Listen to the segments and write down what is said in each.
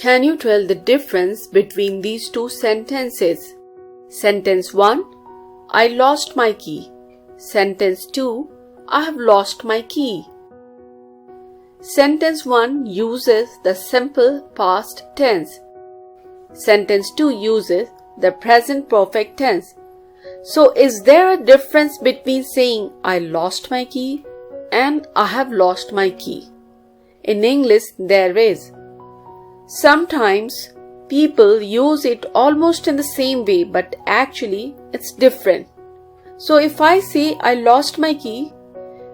Can you tell the difference between these two sentences? Sentence 1, I lost my key. Sentence 2, I have lost my key. Sentence 1 uses the simple past tense. Sentence 2 uses the present perfect tense. So is there a difference between saying I lost my key and I have lost my key? In English, there is. Sometimes people use it almost in the same way, but actually it's different. So if I say I lost my key,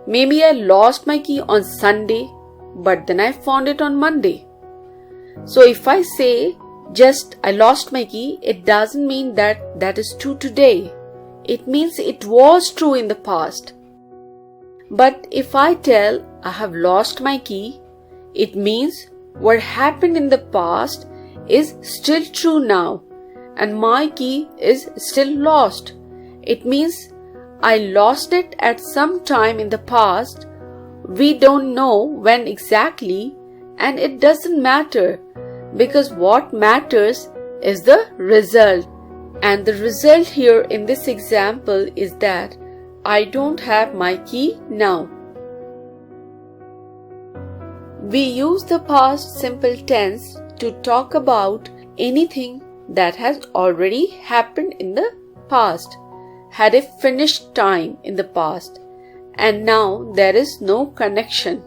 maybe I lost my key on Sunday, but then I found it on Monday. So if I say just I lost my key, it doesn't mean that that is true today. It means it was true in the past. But if I tell I have lost my key, it means what happened in the past is still true now and my key is still lost. It means I lost it at some time in the past. We don't know when exactly, and it doesn't matter because what matters is the result. And the result here in this example is that I don't have my key now. We use the past simple tense to talk about anything that has already happened in the past, had a finished time in the past, and now there is no connection.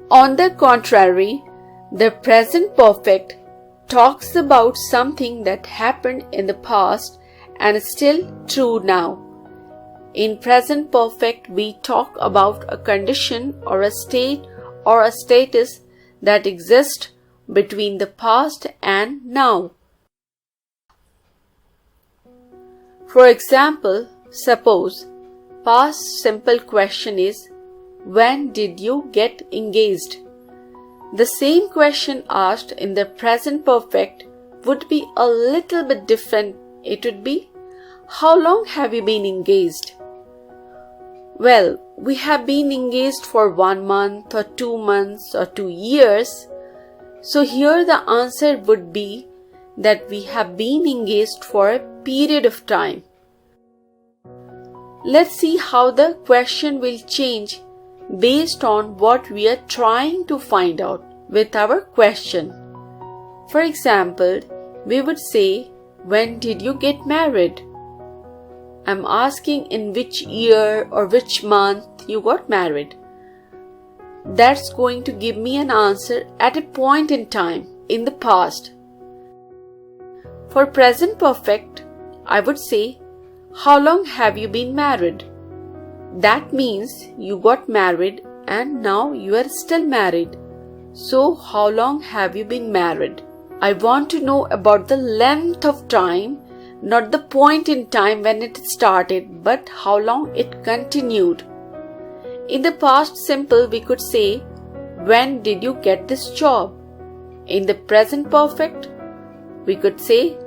On the contrary, the present perfect talks about something that happened in the past and is still true now. In present perfect, we talk about a condition or a state or a status that exists between the past and now. For example, suppose past simple question is, when did you get engaged? The same question asked in the present perfect would be a little bit different. It would be, how long have you been engaged? Well, we have been engaged for 1 month or 2 months or 2 years. So here the answer would be that we have been engaged for a period of time. Let's see how the question will change based on what we are trying to find out with our question. For example, we would say, when did you get married? I'm asking in which year or which month you got married. That's going to give me an answer at a point in time in the past. For present perfect, I would say, how long have you been married? That means you got married and now you are still married. So how long have you been married? I want to know about the length of time, not the point in time when it started, but how long it continued. In the past simple, we could say, when did you get this job? In the present perfect, we could say,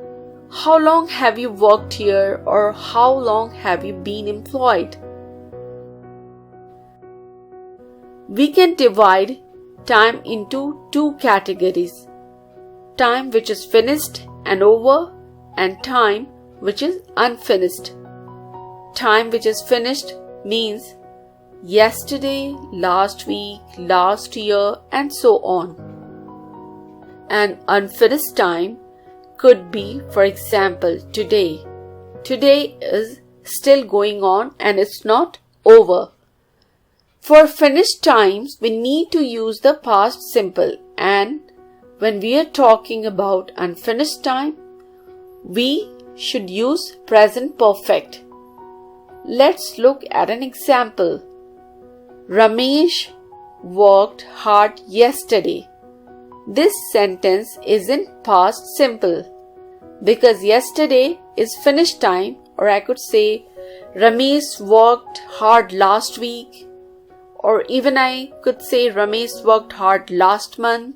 how long have you worked here or how long have you been employed? We can divide time into two categories. Time which is finished and over, and time which is unfinished. Time which is finished means yesterday, last week, last year, and so on. And unfinished time could be, for example, today. Today is still going on and it's not over. For finished times, we need to use the past simple, and when we are talking about unfinished time, we should use present perfect. Let's look at an example. Ramesh worked hard yesterday. This sentence is in past simple because yesterday is finished time, or I could say Ramesh worked hard last week, or even I could say Ramesh worked hard last month.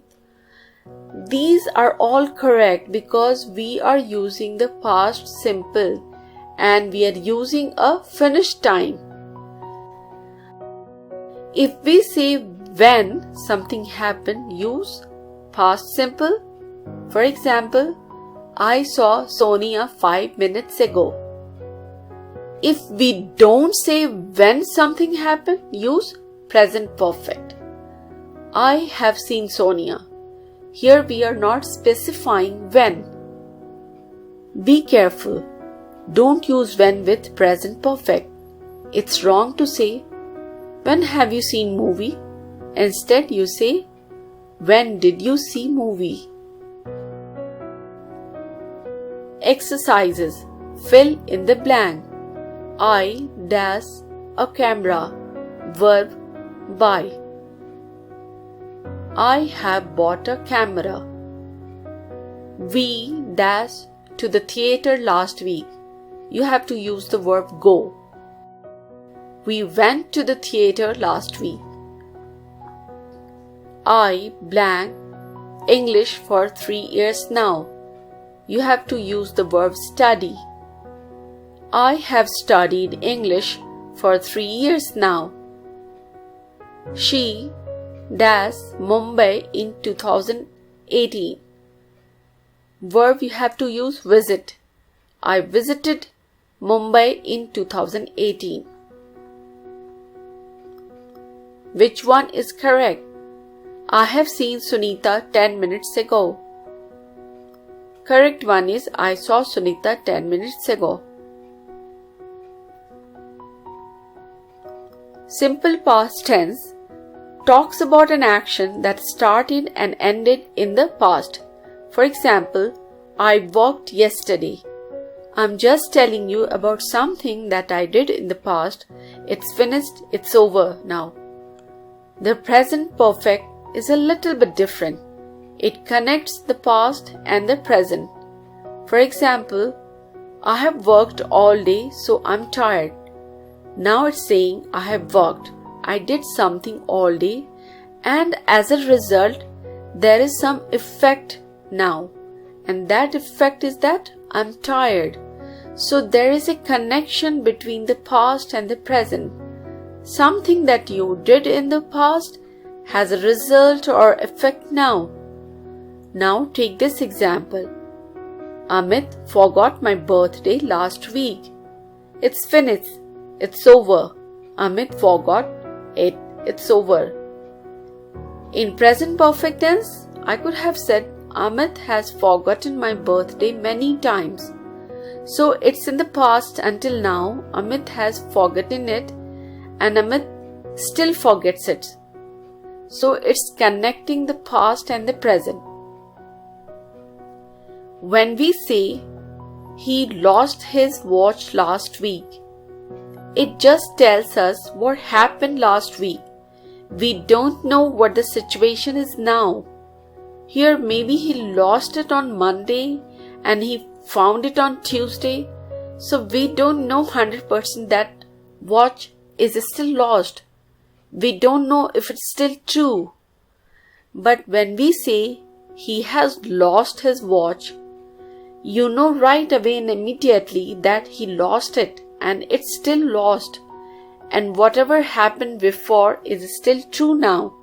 These are all correct because we are using the past simple and we are using a finished time. If we say when something happened, use past simple. For example, I saw Sonia 5 minutes ago. If we don't say when something happened, use present perfect. I have seen Sonia. Here we are not specifying when. Be careful. Don't use when with present perfect. It's wrong to say, when have you seen movie? Instead you say, when did you see movie? Exercises. Fill in the blank. I dash a camera. Verb buy. I have bought a camera. We dash to the theater last week. You have to use the verb go. We went to the theater last week. I blank English for 3 years now. You have to use the verb study. I have studied English for 3 years now. She dash Mumbai in 2018. Verb you have to use visit. I visited Mumbai in 2018. Which one is correct? I have seen Sunita 10 minutes ago. Correct one is I saw Sunita 10 minutes ago. Simple past tense talks about an action that started and ended in the past. For example, I walked yesterday. I'm just telling you about something that I did in the past. It's finished, it's over now. The present perfect is a little bit different. It connects the past and the present. For example, I have worked all day, so I'm tired. Now it's saying I have worked. I did something all day, and as a result, there is some effect now. And that effect is that I'm tired. So there is a connection between the past and the present. Something that you did in the past has a result or effect now. Now take this example. Amit forgot my birthday last week. It's finished. It's over. Amit forgot it. It's over. In present perfect tense, I could have said Amit has forgotten my birthday many times. So it's in the past until now. Amit has forgotten it and Amit still forgets it. So it's connecting the past and the present. When we say he lost his watch last week, it just tells us what happened last week. We don't know what the situation is now. Here maybe he lost it on Monday and he found it on Tuesday. So we don't know 100% that watch is still lost. We don't know if it's still true. But when we say he has lost his watch, you know right away and immediately that he lost it and it's still lost. And whatever happened before is still true now.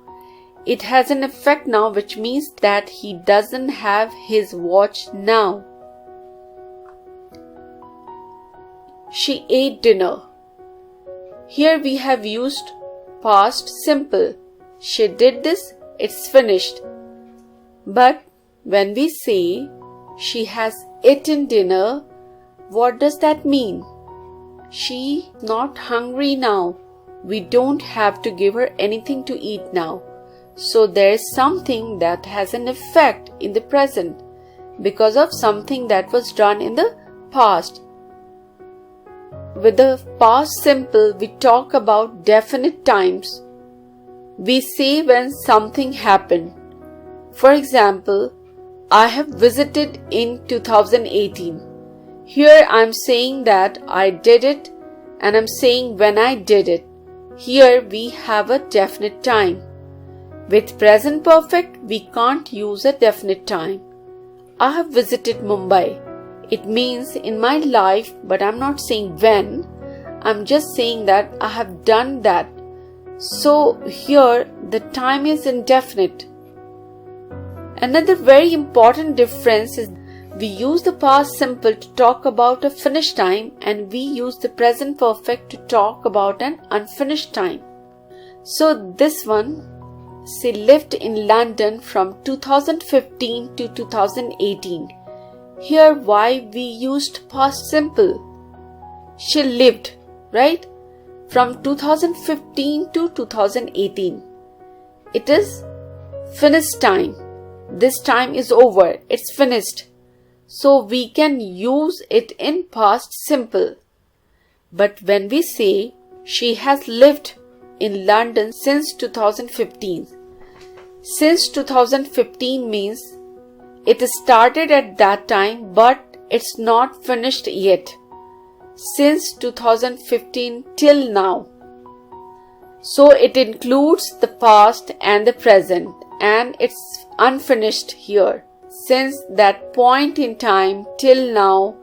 It has an effect now, which means that he doesn't have his watch now. She ate dinner. Here we have used past simple. She did this, it's finished. But when we say she has eaten dinner, what does that mean? She's not hungry now. We don't have to give her anything to eat now. So there is something that has an effect in the present because of something that was done in the past. With the past simple, we talk about definite times. We say when something happened. For example, I have visited in 2018. Here I am saying that I did it and I am saying when I did it. Here we have a definite time. With present perfect, we can't use a definite time. I have visited Mumbai. It means in my life, but I'm not saying when. I'm just saying that I have done that. So here the time is indefinite. Another very important difference is we use the past simple to talk about a finished time and we use the present perfect to talk about an unfinished time. So this one, she lived in London from 2015 to 2018. Here why we used past simple. She lived, right? From 2015 to 2018. It is finished time. This time is over. It's finished. So we can use it in past simple. But when we say she has lived in London since 2015. Since 2015 means it started at that time but it's not finished yet. Since 2015 till now. So it includes the past and the present and it's unfinished here. Since that point in time till now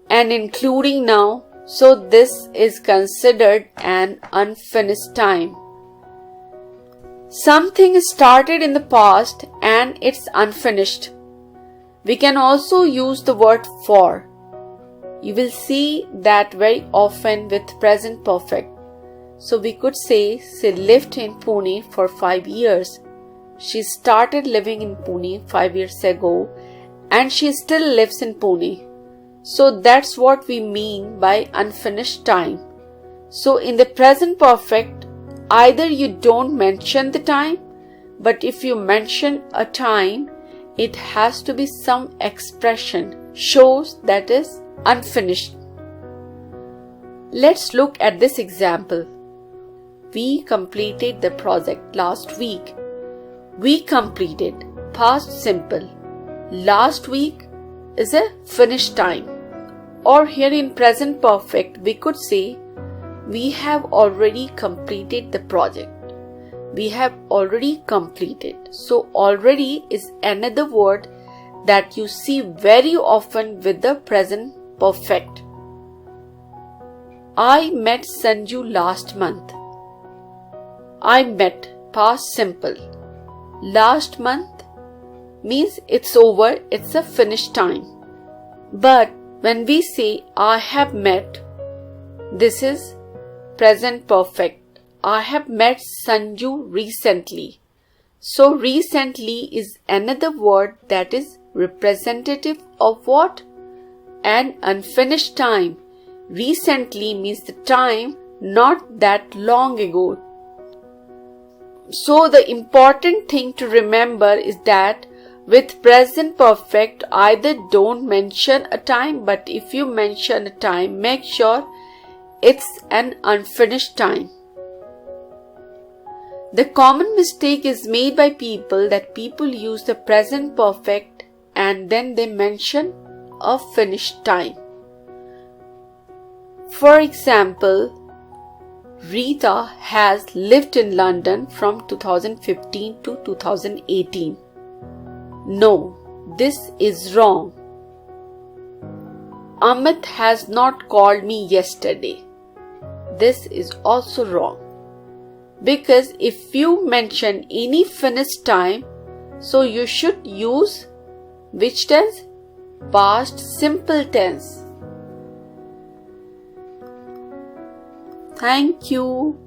and including now, so this is considered an unfinished time. Something started in the past and it's unfinished. We can also use the word for. You will see that very often with present perfect. So we could say she lived in Pune for 5 years. She started living in Pune 5 years ago and she still lives in Pune. So that's what we mean by unfinished time. So in the present perfect, either you don't mention the time, but if you mention a time, it has to be some expression shows that is unfinished. Let's look at this example. We completed the project last week. We completed past simple. Last week is a finished time. Or here in present perfect, we could say we have already completed the project. We have already completed. So already is another word that you see very often with the present perfect. I met Sanju last month. I met past simple. Last month means it's over, it's a finished time. But when we say I have met, this is present perfect. I have met Sanju recently. So recently is another word that is representative of what? An unfinished time. Recently means the time not that long ago. So the important thing to remember is that with present perfect, either don't mention a time, but if you mention a time, make sure it's an unfinished time. The common mistake is made by people that people use the present perfect and then they mention a finished time. For example, Rita has lived in London from 2015 to 2018. No, this is wrong. Amit has not called me yesterday. This is also wrong. Because if you mention any finished time, so you should use which tense? Past simple tense. Thank you.